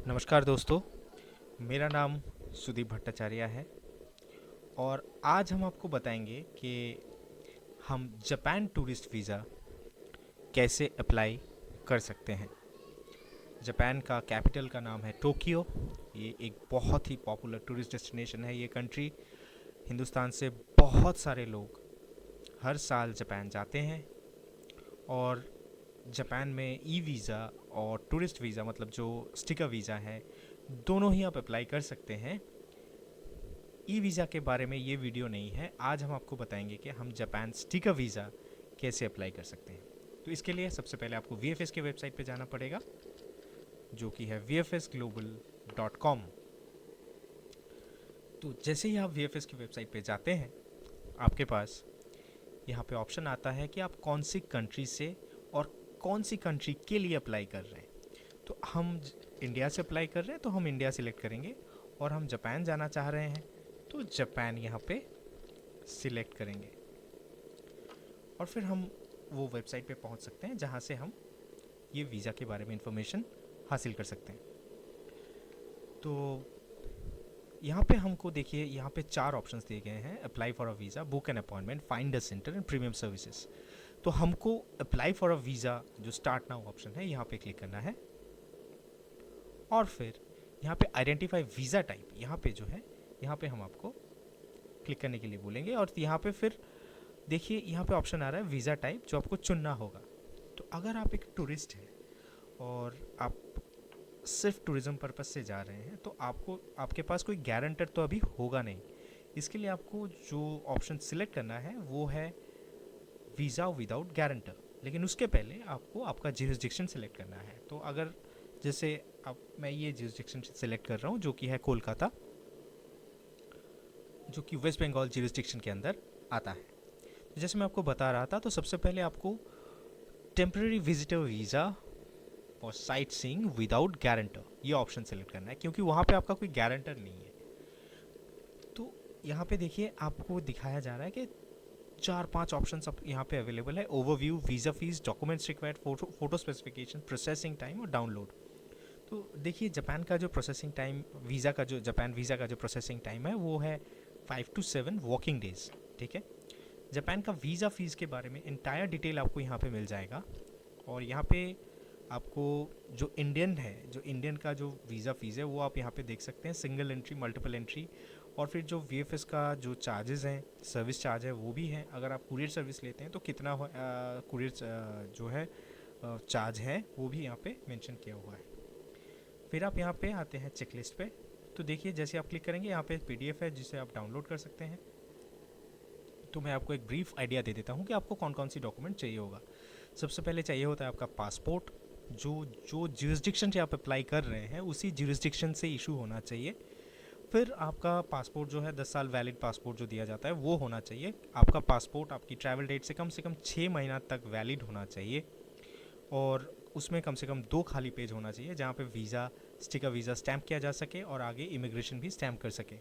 नमस्कार दोस्तों, मेरा नाम सुदीप भट्टाचार्य है और आज हम आपको बताएंगे कि हम जापान टूरिस्ट वीज़ा कैसे अप्लाई कर सकते हैं। जापान का कैपिटल का नाम है टोक्यो। ये एक बहुत ही पॉपुलर टूरिस्ट डेस्टिनेशन है। ये कंट्री, हिंदुस्तान से बहुत सारे लोग हर साल जापान जाते हैं और जापान में ई वीज़ा और टूरिस्ट वीज़ा मतलब जो स्टिकर वीज़ा है, दोनों ही आप अप्लाई कर सकते हैं। ई वीज़ा के बारे में ये वीडियो नहीं है। आज हम आपको बताएंगे कि हम जापान स्टिकर वीज़ा कैसे अप्लाई कर सकते हैं। तो इसके लिए सबसे पहले आपको VFS के वेबसाइट पे जाना पड़ेगा, जो कि है vfsglobal.com। तो जैसे ही आप VFS की वेबसाइट पे जाते हैं, आपके पास यहाँ पे ऑप्शन आता है कि आप कौन सी कंट्री से और कौन सी कंट्री के लिए अप्लाई कर रहे हैं। तो हम इंडिया से अप्लाई कर रहे हैं तो हम इंडिया सिलेक्ट करेंगे, और हम जापान जाना चाह रहे हैं तो जापान यहाँ पे सिलेक्ट करेंगे और फिर हम वो वेबसाइट पे पहुँच सकते हैं जहाँ से हम ये वीज़ा के बारे में इंफॉर्मेशन हासिल कर सकते हैं। तो यहाँ पे हमको देखिए, यहाँ पे 4 ऑप्शंस दिए गए हैं: apply for a visa, book an appointment, find a centre and premium services. तो हमको अप्लाई फॉर अ वीज़ा जो स्टार्ट नाउ ऑप्शन है, यहाँ पे क्लिक करना है और फिर यहाँ पे आइडेंटिफाई वीज़ा टाइप, यहाँ पे जो है, यहाँ पे हम आपको क्लिक करने के लिए बोलेंगे। और यहाँ पे फिर देखिए, यहाँ पे ऑप्शन आ रहा है वीज़ा टाइप, जो आपको चुनना होगा। तो अगर आप एक टूरिस्ट हैं और आप सिर्फ टूरिज़्म पर्पज से जा रहे हैं तो आपको, आपके पास कोई गारंटर तो अभी होगा नहीं। इसके लिए आपको जो ऑप्शन सिलेक्ट करना है वो है वीज़ा विदाउट गारंटर। लेकिन उसके पहले आपको आपका जुरिसडिक्शन सिलेक्ट करना है। तो अगर जैसे अब मैं ये जुरिसडिक्शन सिलेक्ट कर रहा हूँ, जो कि है कोलकाता, जो कि वेस्ट बंगाल जुरिसडिक्शन के अंदर आता है। तो जैसे मैं आपको बता रहा था, तो सबसे पहले आपको टेम्पररी विजिटर वीज़ा और साइट सीइंग विदाउट गारंटर ये ऑप्शन सेलेक्ट करना है, क्योंकि वहाँ पे आपका कोई गारंटर नहीं है। तो यहाँ पे देखिए, आपको दिखाया जा रहा है कि 4-5 ऑप्शन अब यहाँ पे अवेलेबल है: overview, visa fees, documents required, photo specification, processing time और डाउनलोड। तो देखिए, जापान का जो प्रोसेसिंग टाइम, वीज़ा का जो, जापान वीज़ा का जो प्रोसेसिंग टाइम है वो है 5 to 7 वर्किंग डेज। ठीक है। जापान का वीज़ा फ़ीस के बारे में इंटायर डिटेल आपको यहाँ पे मिल जाएगा। और यहाँ पे आपको जो इंडियन है, जो इंडियन का जो वीज़ा फ़ीस है वो आप यहाँ पे देख सकते हैं, सिंगल एंट्री, मल्टीपल एंट्री। और फिर जो VFS का जो चार्जेस हैं, सर्विस चार्ज है, वो भी है। अगर आप कुरियर सर्विस लेते हैं तो कितना कुरियर जो है चार्ज है, वो भी यहाँ पे मेंशन किया हुआ है। फिर आप यहाँ पे आते हैं चेकलिस्ट पे। तो देखिए, जैसे आप क्लिक करेंगे, यहाँ पे PDF है जिसे आप डाउनलोड कर सकते हैं। तो मैं आपको एक ब्रीफ आइडिया दे देता हूँ कि आपको कौन कौन सी डॉक्यूमेंट चाहिए होगा। सबसे पहले चाहिए होता है आपका पासपोर्ट, जो जो ज्यूरिसडिक्शन से आप अप्लाई कर रहे हैं उसी ज्यूरिसडिक्शन से इशू होना चाहिए। फिर आपका पासपोर्ट जो है 10 साल वैलिड पासपोर्ट जो दिया जाता है वो होना चाहिए। आपका पासपोर्ट आपकी ट्रैवल डेट से कम 6 महीना तक वैलिड होना चाहिए, और उसमें कम से कम 2 खाली पेज होना चाहिए जहाँ पे वीज़ा, स्टिकर वीज़ा स्टैम्प किया जा सके और आगे इमिग्रेशन भी स्टैम्प कर सके।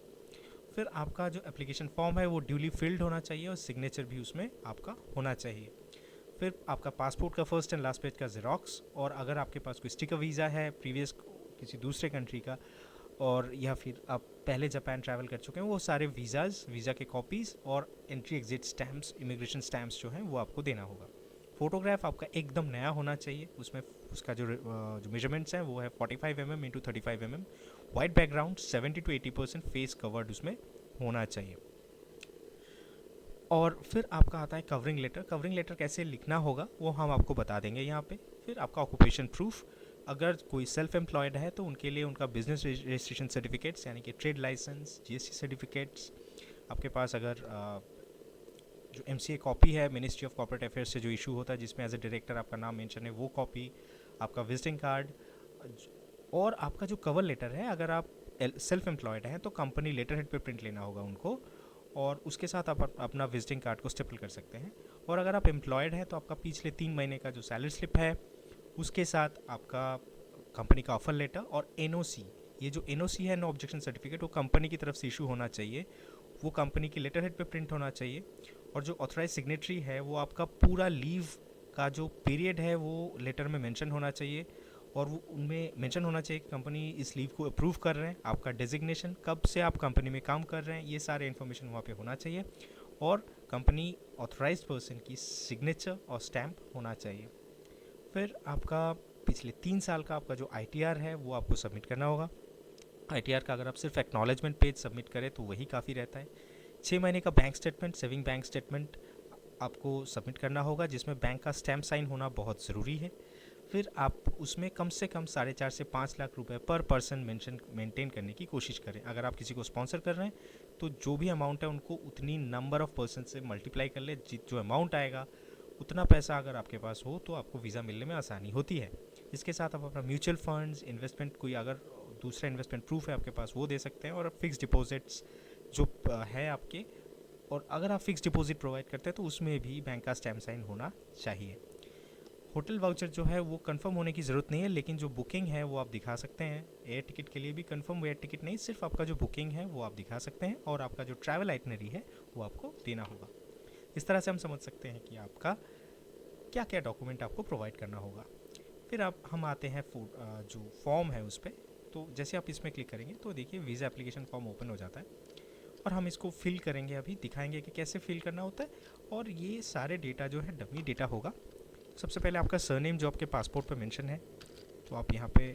फिर आपका जो एप्लीकेशन फॉर्म है वो ड्यूली फिल्ड होना चाहिए और सिग्नेचर भी उसमें आपका होना चाहिए। फिर आपका पासपोर्ट का फर्स्ट एंड लास्ट पेज का ज़ेरॉक्स, और अगर आपके पास कोई स्टिकर वीज़ा है प्रीवियस किसी दूसरे कंट्री का, और या फिर आप पहले जापान ट्रैवल कर चुके हैं, वो सारे वीज़ा के कॉपीज़ और entry exit stamps, immigration stamps जो हैं वो आपको देना होगा। फ़ोटोग्राफ आपका एकदम नया होना चाहिए। उसमें उसका जो मेजरमेंट्स हैं वो है 45 mm into 35 mm। White background, 70 to 80% face covered उसमें होना चाहिए। और फिर आपका आता है कवरिंग लेटर। कवरिंग लेटर कैसे लिखना होगा वो हम आपको बता देंगे यहाँ पे। फिर आपका ऑक्यूपेशन प्रूफ, अगर कोई सेल्फ एम्प्लॉयड है तो उनके लिए उनका बिजनेस रजिस्ट्रेशन सर्टिफिकेट्स, यानी कि ट्रेड लाइसेंस, GST सर्टिफिकेट्स। आपके पास अगर जो MCA कॉपी है मिनिस्ट्री ऑफ कॉर्पोरेट अफेयर्स से जो इशू होता है, जिसमें एज ए डायरेक्टर आपका नाम मेंशन है, वो कॉपी, आपका विजिटिंग कार्ड, और आपका जो कवर लेटर है, अगर आप सेल्फ एम्प्लॉयड हैं तो कंपनी लेटर हेड पे प्रिंट लेना होगा उनको, और उसके साथ आप अपना विजिटिंग कार्ड को स्टेपल कर सकते हैं। और अगर आप एम्प्लॉयड हैं तो आपका पिछले 3 महीने का जो सैलरी स्लिप है, उसके साथ आपका कंपनी का ऑफर लेटर और NOC। ये जो NOC है, नो ऑब्जेक्शन सर्टिफिकेट, वो कंपनी की तरफ से इशू होना चाहिए, वो कंपनी की लेटर हेड पे प्रिंट होना चाहिए। और जो ऑथराइज सिग्नेटरी है वो आपका पूरा लीव का जो पीरियड है वो लेटर में मेंशन होना चाहिए, और वो उनमें मेंशन होना चाहिए कि कंपनी इस लीव को अप्रूव कर रहे हैं, आपका डेजिग्नेशन, कब से आप कंपनी में काम कर रहे हैं, ये सारे इन्फॉर्मेशन वहाँ पे होना चाहिए, और कंपनी ऑथराइज्ड पर्सन की सिग्नेचर और स्टैम्प होना चाहिए। फिर आपका पिछले 3 साल का आपका जो ITR है वो आपको सबमिट करना होगा। ITR का अगर आप सिर्फ एक्नॉलेजमेंट पेज सबमिट करें तो वही काफ़ी रहता है। 6 महीने का bank statement, saving bank statement आपको सबमिट करना होगा, जिसमें बैंक का स्टैम्प साइन होना बहुत ज़रूरी है। फिर आप उसमें कम से कम 4.5 से 5 लाख रुपए पर पर्सन मेंटेन करने की कोशिश करें। अगर आप किसी को स्पॉन्सर कर रहे हैं तो जो भी अमाउंट है उनको उतनी नंबर ऑफ़ पर्सन से मल्टीप्लाई कर ले, जो अमाउंट आएगा उतना पैसा अगर आपके पास हो तो आपको वीज़ा मिलने में आसानी होती है। इसके साथ आप अपना म्यूचुअल फंड्स, इन्वेस्टमेंट, कोई अगर दूसरा इन्वेस्टमेंट प्रूफ है आपके पास वो दे सकते हैं, और फिक्स डिपॉजिट्स जो है आपके, और अगर आप फिक्स डिपॉजिट प्रोवाइड करते हैं तो उसमें भी बैंक का स्टैम्प साइन होना चाहिए। होटल वाउचर जो है वो कंफर्म होने की ज़रूरत नहीं है, लेकिन जो बुकिंग है वो आप दिखा सकते हैं। एयर टिकट के लिए भी कंफर्म एयर टिकट नहीं, सिर्फ आपका जो बुकिंग है वो आप दिखा सकते हैं, और आपका जो ट्रैवल आइटनरी है वो आपको देना होगा। इस तरह से हम समझ सकते हैं कि आपका क्या क्या डॉक्यूमेंट आपको प्रोवाइड करना होगा। फिर हम आते हैं जो फॉर्म है उस पर। तो जैसे आप इसमें क्लिक करेंगे तो देखिए वीज़ा एप्लीकेशन फॉर्म ओपन हो जाता है, और हम इसको फिल करेंगे, अभी दिखाएंगे कि कैसे फिल करना होता है। और ये सारे डेटा जो है डमी डेटा होगा। सबसे पहले आपका सरनेम जो आपके पासपोर्ट पे मेंशन है तो आप यहाँ पे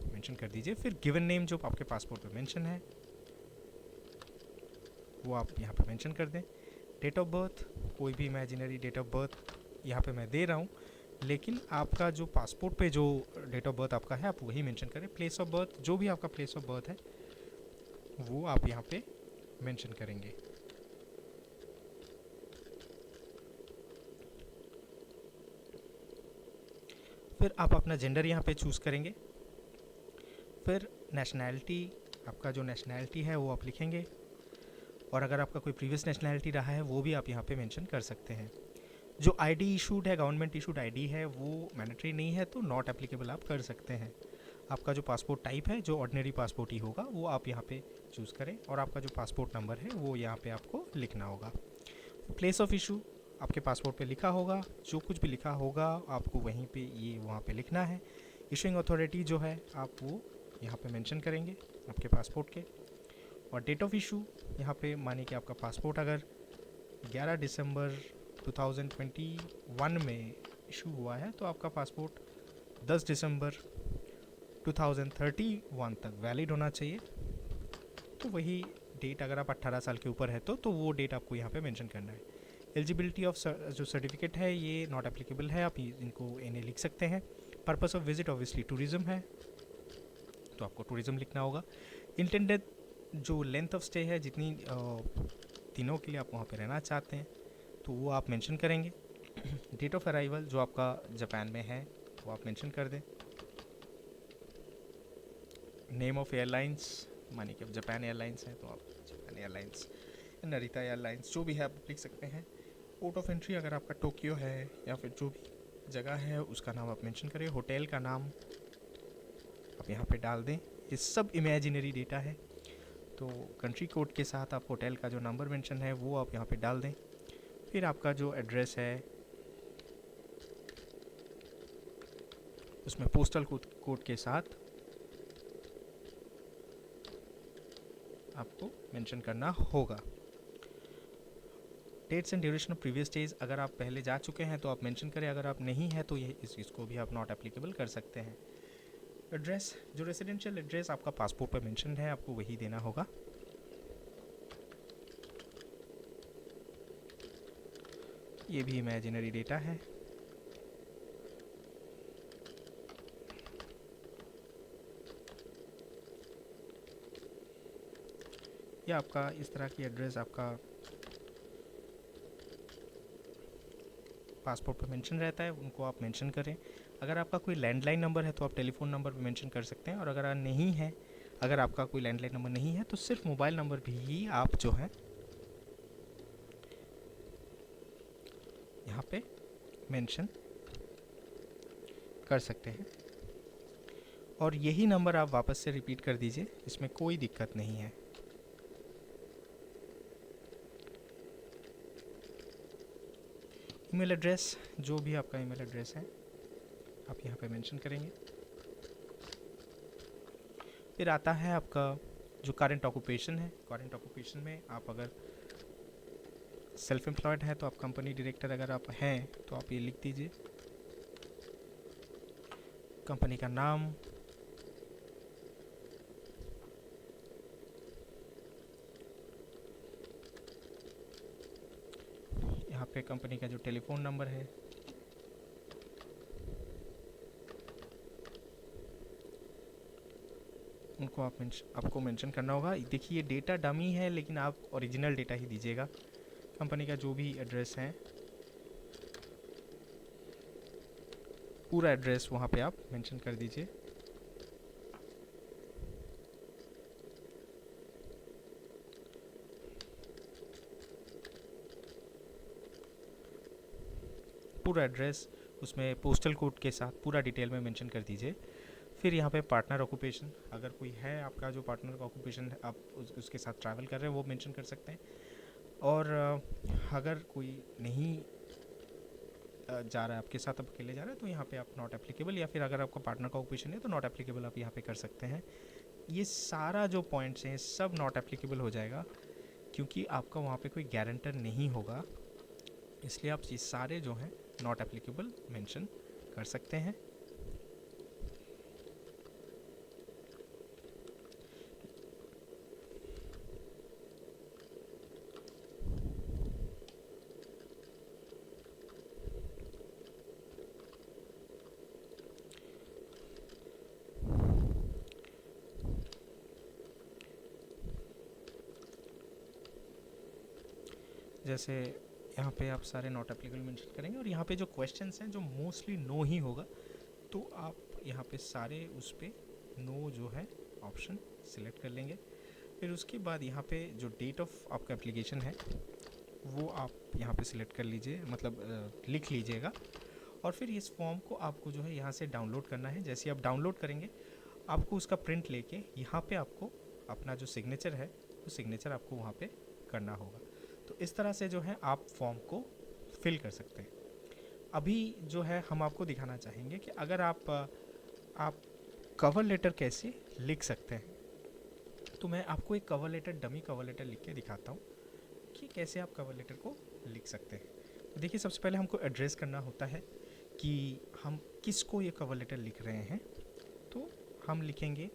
मेंशन कर दीजिए। फिर गिवन नेम जो आपके पासपोर्ट पे मेंशन है वो आप यहाँ पे मेंशन कर दें। डेट ऑफ बर्थ, कोई भी इमेजिनरी डेट ऑफ बर्थ यहाँ पे मैं दे रहा हूँ, लेकिन आपका जो पासपोर्ट पे जो डेट ऑफ बर्थ आपका है आप वही मेंशन करें। प्लेस ऑफ बर्थ, जो भी आपका प्लेस ऑफ बर्थ है वो आप यहाँ पे मेंशन करेंगे। फिर आप अपना जेंडर यहाँ पे चूज़ करेंगे। फिर नेशनैलिटी, आपका जो नेशनैलिटी है वो आप लिखेंगे, और अगर आपका कोई प्रीवियस नेशनैलिटी रहा है वो भी आप यहाँ पे मेंशन कर सकते हैं। जो आईडी इशूड है, गवर्नमेंट इशूड आईडी है, वो मैंडेटरी नहीं है तो नॉट एप्लीकेबल आप कर सकते हैं। आपका जो पासपोर्ट टाइप है, जो ऑर्डिनरी पासपोर्ट ही होगा, वो आप यहाँ पे चूज़ करें, और आपका जो पासपोर्ट नंबर है वो यहाँ पे आपको लिखना होगा। प्लेस ऑफ इशू आपके पासपोर्ट पे लिखा होगा, जो कुछ भी लिखा होगा आपको वहीं पे ये वहाँ पे लिखना है। इशूइंग अथॉरिटी जो है आप वो यहाँ पे मेंशन करेंगे आपके पासपोर्ट के। और डेट ऑफ इशू यहाँ पे मानिए कि आपका पासपोर्ट अगर 11 दिसंबर 2021 में इशू हुआ है तो आपका पासपोर्ट 10 दिसंबर 2031 तक वैलिड होना चाहिए। तो वही डेट, अगर आप 18 साल के ऊपर है तो वो डेट आपको यहाँ पे मेंशन करना है। एलिजिबिलिटी ऑफ जो सर्टिफिकेट है ये नॉट एप्लीकेबल है, आप इनको इन्हें लिख सकते हैं। Purpose of visit obviously tourism है तो आपको टूरिज़्म लिखना होगा। इंटेंडेड जो लेंथ ऑफ स्टे है, जितनी दिनों के लिए आप वहाँ पे रहना चाहते हैं तो वो आप मेंशन करेंगे। डेट ऑफ अराइवल जो आपका जापान में है वो आप मेंशन कर दें। नेम ऑफ एयरलाइंस, मानिए कि जापान एयरलाइंस है तो आप जापान एयरलाइंस, नरिता एयरलाइंस, जो भी है आप लिख सकते हैं। पोर्ट ऑफ एंट्री अगर आपका टोक्यो है या फिर जो भी जगह है उसका नाम आप मेंशन करें। होटल का नाम आप यहाँ पे डाल दें। ये सब इमेजिनरी डेटा है, तो कंट्री कोड के साथ आप होटल का जो नंबर मेंशन है वो आप यहाँ पे डाल दें। फिर आपका जो एड्रेस है उसमें पोस्टल कोड के साथ आपको मेंशन करना होगा। Dates and duration of previous days, अगर आप पहले जा चुके हैं तो आप मेंशन करें, अगर आप नहीं है तो ये इसको भी आप नॉट एप्लीकेबल कर सकते हैं। एड्रेस, जो रेजिडेंशियल एड्रेस आपका पासपोर्ट पर मेंशन है आपको वही देना होगा। ये भी इमेजिनरी डेटा है। या आपका इस तरह की एड्रेस आपका पासपोर्ट पर मेंशन रहता है, उनको आप मेंशन करें। अगर आपका कोई लैंडलाइन नंबर है तो आप टेलीफोन नंबर भी मेंशन कर सकते हैं, और अगर नहीं है, अगर आपका कोई लैंडलाइन नंबर नहीं है तो सिर्फ मोबाइल नंबर भी आप जो है यहाँ पे मेंशन कर सकते हैं, और यही नंबर आप वापस से रिपीट कर दीजिए, इसमें कोई दिक्कत नहीं है। ईमेल एड्रेस, जो भी आपका ईमेल एड्रेस है आप यहाँ पे मेंशन करेंगे। फिर आता है आपका जो करंट ऑक्यूपेशन है। करंट ऑक्यूपेशन में आप अगर सेल्फ एम्प्लॉयड है तो आप कंपनी डायरेक्टर, अगर आप हैं तो आप ये लिख दीजिए। कंपनी का नाम, यहाँ पे कंपनी का जो टेलीफोन नंबर है, उनको आपको मेंशन करना होगा। देखिए ये डेटा डमी है, लेकिन आप ओरिजिनल डेटा ही दीजिएगा। कंपनी का जो भी एड्रेस है, पूरा एड्रेस वहाँ पे आप मेंशन कर दीजिए। पूरा एड्रेस उसमें पोस्टल कोड के साथ पूरा डिटेल में मेंशन कर दीजिए। फिर यहाँ पे पार्टनर ऑक्यूपेशन, अगर कोई है आपका जो पार्टनर का ऑक्यूपेशन है, आप उसके साथ ट्रैवल कर रहे हैं, वो मेंशन कर सकते हैं। और अगर कोई नहीं जा रहा है आपके साथ, आप अकेले जा रहे हैं, तो यहाँ पे आप नॉट एप्लीकेबल, या फिर अगर आपका पार्टनर का ऑक्यूपेशन है तो नॉट एप्लीकेबल आप यहाँ पे कर सकते हैं। ये सारा जो पॉइंट्स हैं सब नॉट एप्लीकेबल हो जाएगा, क्योंकि आपका वहाँ पे कोई गारंटर नहीं होगा, इसलिए आप ये सारे जो हैं नॉट एप्लीकेबल मेंशन कर सकते हैं। जैसे यहाँ पे आप सारे नॉट एप्लीकेबल मेंशन करेंगे, और यहाँ पे जो क्वेश्चंस हैं जो मोस्टली नो ही होगा, तो आप यहाँ पे सारे उस पे नो जो है ऑप्शन सिलेक्ट कर लेंगे। फिर उसके बाद यहाँ पे जो डेट ऑफ आपका एप्लीकेशन है वो आप यहाँ पे सिलेक्ट कर लीजिए, मतलब लिख लीजिएगा। और फिर इस फॉर्म को आपको जो है यहाँ से डाउनलोड करना है। जैसे आप डाउनलोड करेंगे, आपको उसका प्रिंट लेके यहाँ पे आपको अपना जो सिग्नेचर है वो सिग्नेचर आपको वहाँ पे करना होगा। तो इस तरह से जो है आप फॉर्म को फिल कर सकते हैं। अभी जो है हम आपको दिखाना चाहेंगे कि अगर आप कवर लेटर कैसे लिख सकते हैं। तो मैं आपको एक cover letter, dummy cover letter लिख के दिखाता हूँ कि कैसे आप कवर लेटर को लिख सकते हैं। देखिए सबसे पहले हमको एड्रेस करना होता है कि हम किसको ये कवर लेटर लिख रहे हैं। तो हम लिखेंगे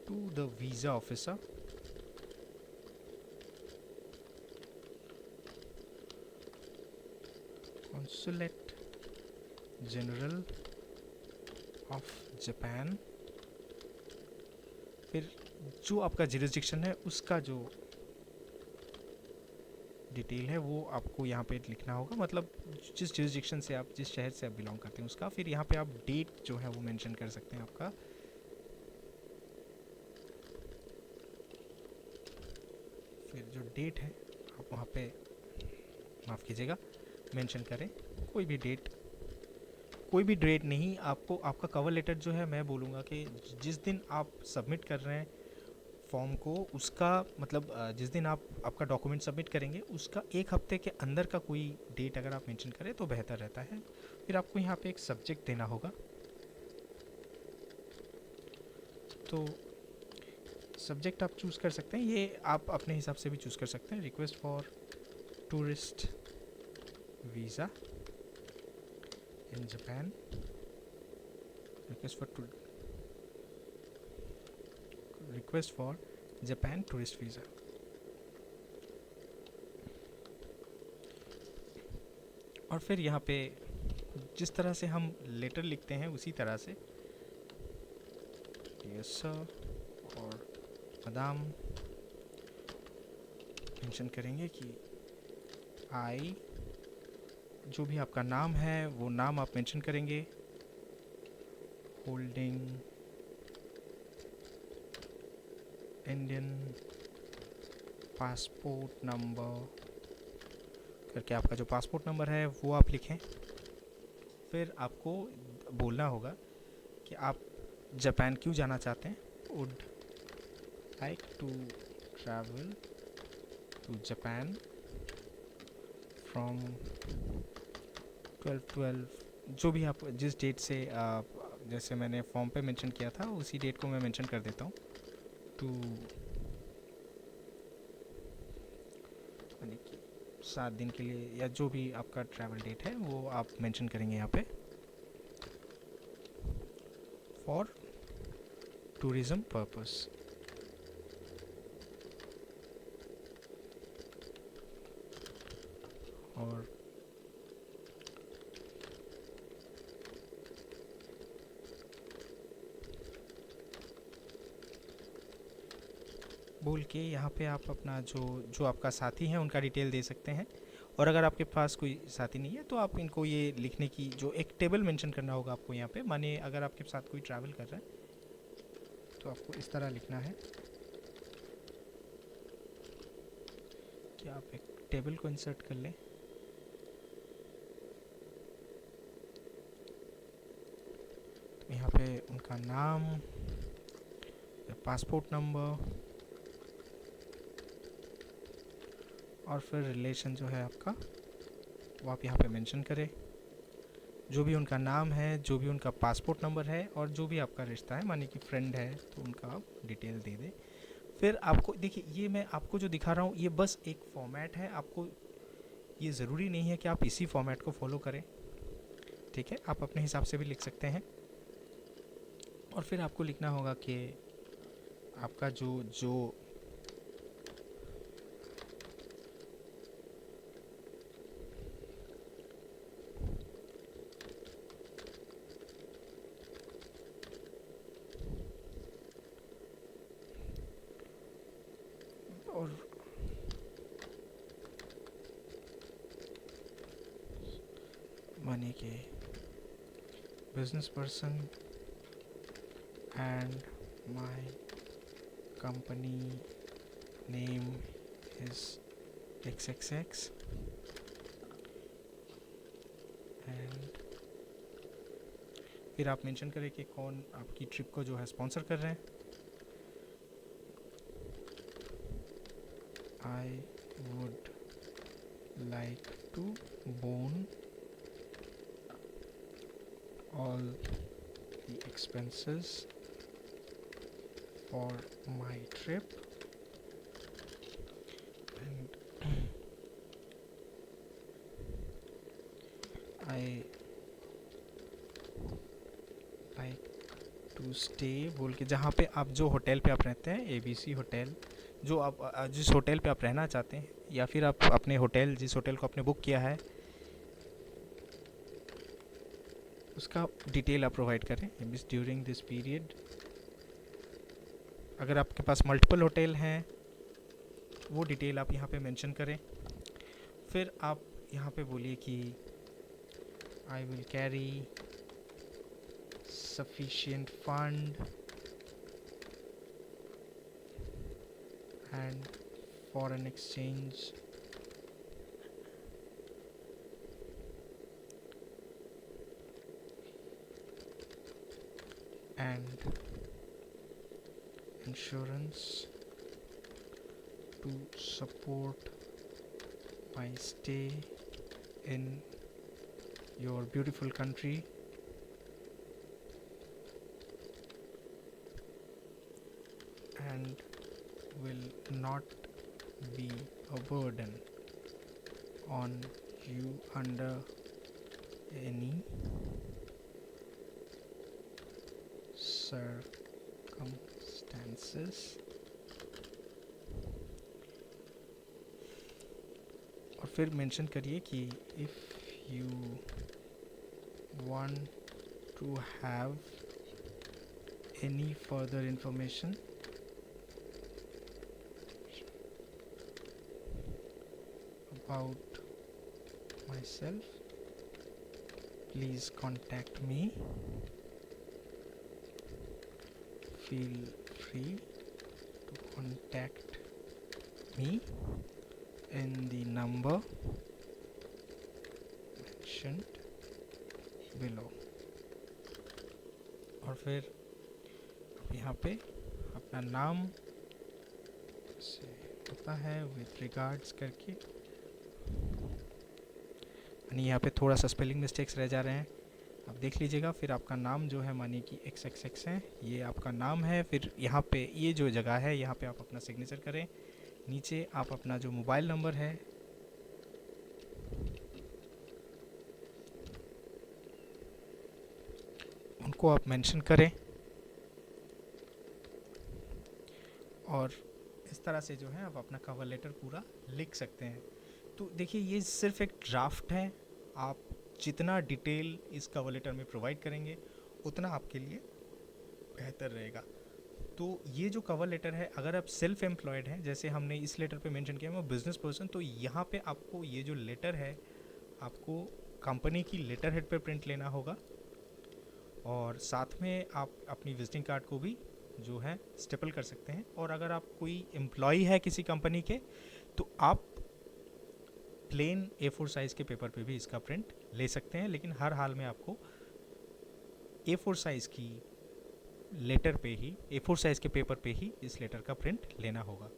to the visa officer, consulate general of Japan. फिर जो आपका जुरिसडिक्शन है उसका जो डिटेल है वो आपको यहाँ पे लिखना होगा, मतलब जिस जुरिसडिक्शन से आप, जिस शहर से आप बिलोंग करते हैं उसका। फिर यहाँ पे आप डेट जो है वो मेंशन कर सकते हैं आपका। फिर जो डेट है आप वहाँ पे, माफ़ कीजिएगा, मेंशन करें कोई भी डेट। कोई भी डेट नहीं, आपको आपका कवर लेटर जो है, मैं बोलूँगा कि जिस दिन आप सबमिट कर रहे हैं फॉर्म को, उसका मतलब जिस दिन आप आपका डॉक्यूमेंट सबमिट करेंगे उसका एक हफ्ते के अंदर का कोई डेट अगर आप मेंशन करें तो बेहतर रहता है। फिर आपको यहाँ पे एक सब्जेक्ट देना होगा। तो सब्जेक्ट आप चूज़ कर सकते हैं, ये आप अपने हिसाब से भी चूज़ कर सकते हैं। Request for tourist visa in Japan, request for Japan tourist visa. और फिर यहाँ पे जिस तरह से हम लेटर लिखते हैं उसी तरह से यस सर और मैडम मेंशन करेंगे कि आई, जो भी आपका नाम है वो नाम आप मेंशन करेंगे। होल्डिंग इंडियन पासपोर्ट नंबर करके आपका जो पासपोर्ट नंबर है वो आप लिखें। फिर आपको बोलना होगा कि आप जापान क्यों जाना चाहते हैं। Would like to travel to Japan from 12/12, जो भी आप जिस डेट से जैसे मैंने फॉर्म पे मेंशन किया था उसी डेट को मैं मेंशन कर देता हूँ टू, यानी कि 7 दिन के लिए या जो भी आपका ट्रैवल डेट है वो आप मेंशन करेंगे यहाँ पे फॉर टूरिज़्म पर्पस। और बोल के यहाँ पे आप अपना जो जो आपका साथी है उनका डिटेल दे सकते हैं। और अगर आपके पास कोई साथी नहीं है तो आप इनको ये लिखने की जो एक टेबल मेंशन करना होगा आपको यहाँ पे। मानिए अगर आपके साथ कोई ट्रैवल कर रहा है तो आपको इस तरह लिखना है कि आप एक टेबल को इंसर्ट कर लें। तो यहाँ पे उनका नाम, पासपोर्ट नंबर और फिर रिलेशन जो है आपका वो आप यहाँ पे मेंशन करें। जो भी उनका नाम है, जो भी उनका पासपोर्ट नंबर है और जो भी आपका रिश्ता है, मानिए कि फ्रेंड है तो उनका आप डिटेल दे दें। फिर आपको देखिए, ये मैं आपको जो दिखा रहा हूँ ये बस एक फॉर्मेट है, आपको ये ज़रूरी नहीं है कि आप इसी फॉर्मेट को फॉलो करें, ठीक है, आप अपने हिसाब से भी लिख सकते हैं। और फिर आपको लिखना होगा कि आपका जो जो और मानिए कि business person and my company name is XXX and फिर आप मेंशन करें कि कौन आपकी ट्रिप को जो है स्पॉन्सर कर रहे हैं। I would like to bone all the expenses for my trip and I like to stay बोल के जहाँ पे आप जो होटल पे आप रहते हैं ABC होटल, जो आप जिस होटल पे आप रहना चाहते हैं या फिर आप अपने होटल जिस होटल को आपने बुक किया है उसका डिटेल आप प्रोवाइड करें ड्यूरिंग दिस पीरियड। अगर आपके पास मल्टीपल होटल हैं वो डिटेल आप यहाँ पे मेंशन करें। फिर आप यहाँ पे बोलिए कि I will carry sufficient fund and foreign exchange and insurance to support my stay in your beautiful country and will not be a burden on you under any circumstances। और फिर मेंशन करिए कि if you want to have any further information about myself, please contact me. Feel free to contact me in the number mentioned below। और फिर यहाँ पे अपना नाम से होता है विथ रिगार्ड्स करके, यानी यहाँ पे थोड़ा सा स्पेलिंग मिस्टेक्स रह जा रहे हैं आप देख लीजिएगा। फिर आपका नाम जो है मानिए कि XXX है, ये आपका नाम है। फिर यहाँ पे ये जो जगह है यहाँ पे आप अपना सिग्नेचर करें। नीचे आप अपना जो मोबाइल नंबर है उनको आप मेंशन करें, और इस तरह से जो है आप अपना कवर लेटर पूरा लिख सकते हैं। तो देखिए ये सिर्फ एक ड्राफ्ट है, आप जितना डिटेल इस कवर लेटर में प्रोवाइड करेंगे उतना आपके लिए बेहतर रहेगा। तो ये जो कवर लेटर है, अगर आप सेल्फ एम्प्लॉयड हैं, जैसे हमने इस लेटर पे मेंशन किया मैं बिजनेस पर्सन, तो यहाँ पे आपको ये जो लेटर है आपको कंपनी की लेटर हेड पे प्रिंट लेना होगा, और साथ में आप अपनी विजिटिंग कार्ड को भी जो है स्टेपल कर सकते हैं। और अगर आप कोई एम्प्लॉय है किसी कंपनी के, तो आप प्लेन A4 साइज़ के पेपर पे भी इसका प्रिंट ले सकते हैं, लेकिन हर हाल में आपको A4 साइज़ की लेटर पे ही, A4 साइज़ के पेपर पे ही इस लेटर का प्रिंट लेना होगा।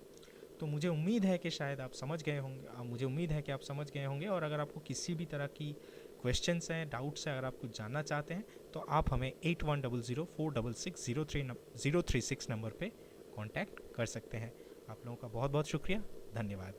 तो मुझे उम्मीद है कि शायद आप समझ गए होंगे, मुझे उम्मीद है कि आप समझ गए होंगे। और अगर आपको किसी भी तरह की क्वेश्चंस हैं, डाउट्स हैं, अगर आप कुछ जानना चाहते हैं तो आप हमें 8100466036 नंबर पे कांटेक्ट कर सकते हैं। आप लोगों का बहुत बहुत शुक्रिया, धन्यवाद।